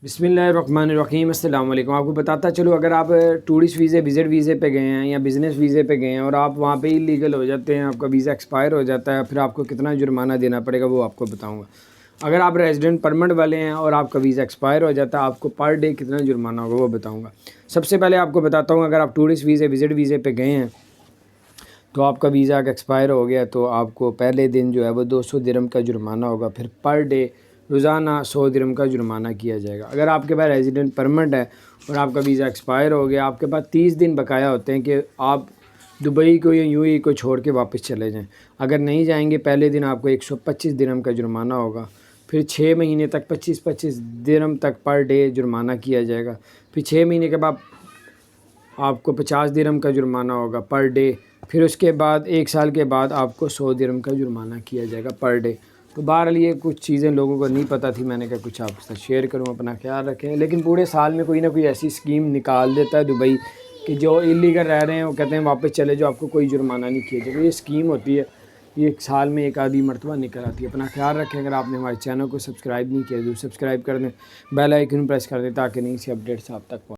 बिस्मिल्लाहिर्रहमानिर्रहीम। अस्सलाम वालेकुम। आपको बताता चलो, अगर आप टूरिस्ट वीज़े विज़िट वीज़े पे गए हैं या बिज़नेस वीज़े पे गए हैं और आप वहाँ पे इलीगल हो जाते हैं, आपका वीज़ा एक्सपायर हो जाता है, फिर आपको कितना जुर्माना देना पड़ेगा वो आपको बताऊंगा। अगर आप रेजिडेंट परमानेंट वाले हैं और आपका वीज़ा एक्सपायर हो जाता है, आपको पर डे कितना जुर्माना होगा वो बताऊँगा। सबसे पहले आपको बताता हूँ, अगर आप टूरिस्ट वीज़े विज़िट वीज़े पे गए हैं तो आपका वीज़ा एक्सपायर हो गया तो आपको पहले दिन जो है वो 200 दिरहम का जुर्माना होगा, फिर पर डे रोज़ाना 100 दिरहम का जुर्माना किया जाएगा। अगर आपके पास रेजिडेंट परमानेंट है और आपका वीज़ा एक्सपायर हो गया, आपके पास 30 दिन बकाया होते हैं कि आप दुबई को या यूएई को छोड़ के वापस चले जाएं। अगर नहीं जाएंगे, पहले दिन आपको 125 दिरहम का जुर्माना होगा, फिर 6 महीने तक 25-25 दिरहम तक पर डे जुर्माना किया जाएगा, फिर 6 महीने के बाद आपको 50 दिरहम का जुर्माना होगा पर डे, फिर उसके बाद 1 साल के बाद आपको 100 दिरहम का जुर्माना किया जाएगा पर डे। तो बहरहाल ये कुछ चीज़ें लोगों को नहीं पता थी, मैंने कहा कुछ आपके साथ शेयर करूं, अपना ख्याल रखें। लेकिन पूरे साल में कोई ना कोई ऐसी स्कीम निकाल देता है दुबई कि जो इलीगल रह रहे हैं वो कहते हैं वापस चले जाओ, आपको कोई जुर्माना नहीं किया जाएगा। ये स्कीम होती है, ये एक साल में एक आधी मरतबा निकल आती है। अपना ख्याल रखें। अगर आपने हमारे चैनल को सब्सक्राइब नहीं किया तो सब्सक्राइब कर दें, बेल आइकन प्रेस कर दें ताकि नई सी अपडेट्स आप तक